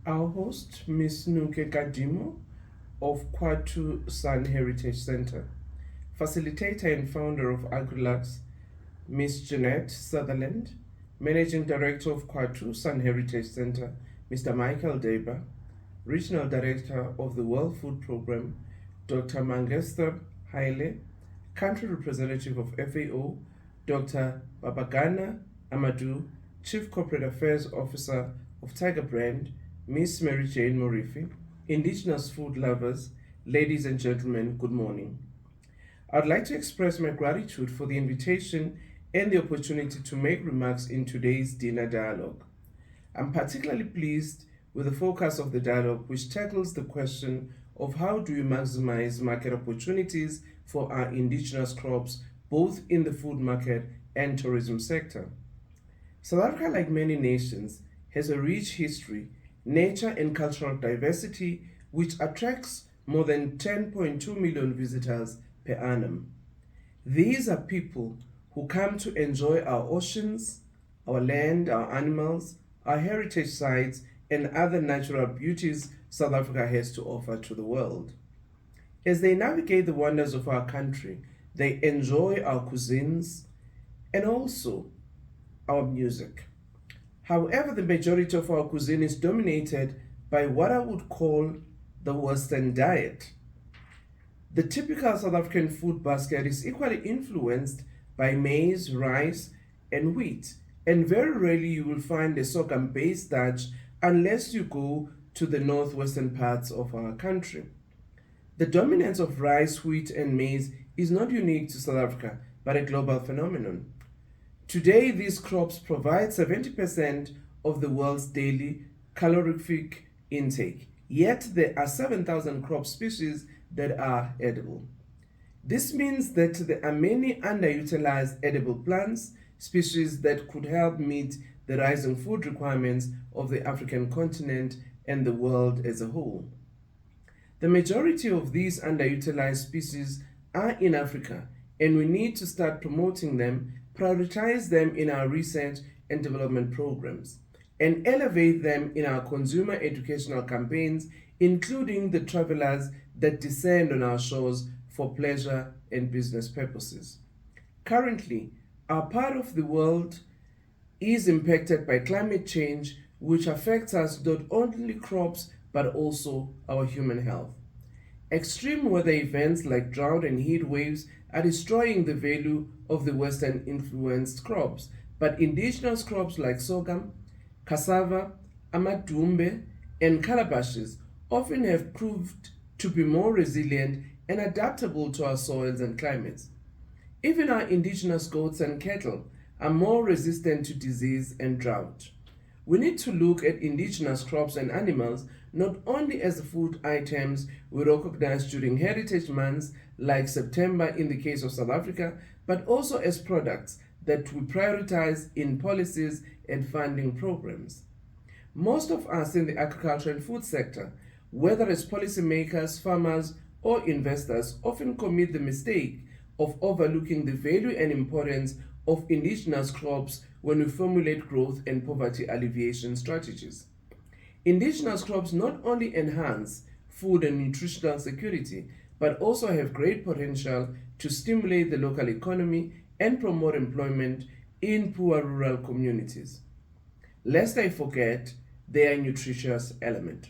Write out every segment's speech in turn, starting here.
Our host, Ms. Nuke Kadimo of Kwatu Sun Heritage Center, facilitator and founder of AgriLux, Ms. Jeanette Sutherland, Managing Director of Kwatu Sun Heritage Center, Mr. Michael Deba, Regional Director of the World Food Program, Dr. Mangesta Haile, Country Representative of FAO, Dr. Babagana Amadou, Chief Corporate Affairs Officer of Tiger Brand, Ms. Mary Jane Morifi, Indigenous food lovers, ladies and gentlemen, good morning. I'd like to express my gratitude for the invitation and the opportunity to make remarks in today's dinner dialogue. I'm particularly pleased with the focus of the dialogue, which tackles the question of how do we maximize market opportunities for our indigenous crops, both in the food market and tourism sector. South Africa, like many nations, has a rich history, nature, and cultural diversity which attracts more than 10.2 million visitors per annum. These are people who come to enjoy our oceans, our land, our animals, our heritage sites, and other natural beauties South Africa has to offer to the world. As they navigate the wonders of our country, they enjoy our cuisines and also our music. However, the majority of our cuisine is dominated by what I would call the Western diet. The typical South African food basket is equally influenced by maize, rice, and wheat, and very rarely you will find a sorghum based dish unless you go to the northwestern parts of our country. The dominance of rice, wheat, and maize is not unique to South Africa, but a global phenomenon. Today, these crops provide 70% of the world's daily calorific intake, yet there are 7,000 crop species that are edible. This means that there are many underutilized edible plants species that could help meet the rising food requirements of the African continent and the world as a whole. The majority of these underutilized species are in Africa, and we need to start promoting them, prioritize them in our research and development programs, and elevate them in our consumer educational campaigns, including the travelers that descend on our shores for pleasure and business purposes. Currently, our part of the world is impacted by climate change, which affects us not only crops but also our human health. Extreme weather events like drought and heat waves are destroying the value of the Western influenced crops, but indigenous crops like sorghum, cassava, amadumbe, and calabashes often have proved to be more resilient and adaptable to our soils and climates. Even our indigenous goats and cattle are more resistant to disease and drought. We need to look at indigenous crops and animals not only as food items we recognize during heritage months like September in the case of South Africa, but also as products that we prioritize in policies and funding programs. Most of us in the agriculture and food sector, whether as policymakers, farmers, or investors, often commit the mistake of overlooking the value and importance of indigenous crops when we formulate growth and poverty alleviation strategies. Indigenous crops not only enhance food and nutritional security, but also have great potential to stimulate the local economy and promote employment in poor rural communities. Lest I forget their nutritious element.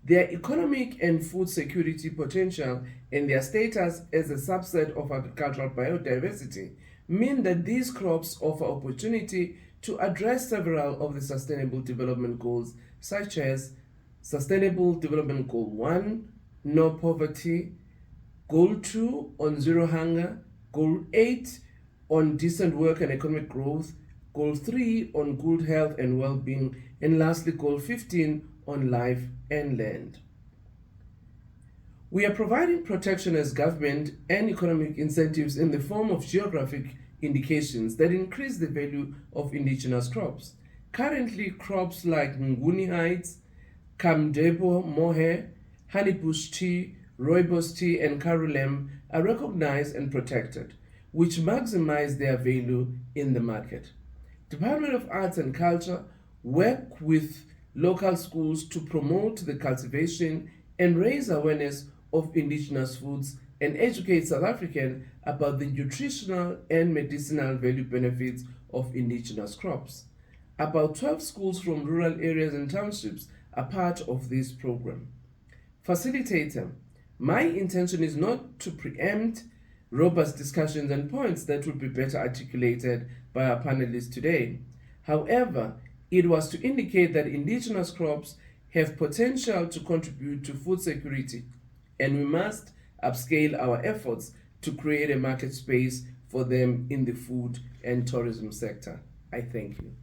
Their economic and food security potential and their status as a subset of agricultural biodiversity mean that these crops offer opportunity to address several of the Sustainable Development Goals, such as Sustainable Development Goal 1, no poverty, Goal 2 on zero hunger, Goal 8 on decent work and economic growth, Goal 3 on good health and well-being, and lastly Goal 15 on life and land. We are providing protection as government and economic incentives in the form of geographic indications that increase the value of indigenous crops. Currently, crops like Nguni Heights, Kamdebo Mohe, honeybush tea, rooibos tea, and karulem are recognized and protected, which maximize their value in the market. Department of Arts and Culture work with local schools to promote the cultivation and raise awareness of indigenous foods and educate South Africans about the nutritional and medicinal value benefits of indigenous crops. About 12 schools from rural areas and townships are part of this program. Facilitator, my intention is not to preempt robust discussions and points that would be better articulated by our panelists today. However, it was to indicate that indigenous crops have potential to contribute to food security, and we must upscale our efforts to create a market space for them in the food and tourism sector. I thank you.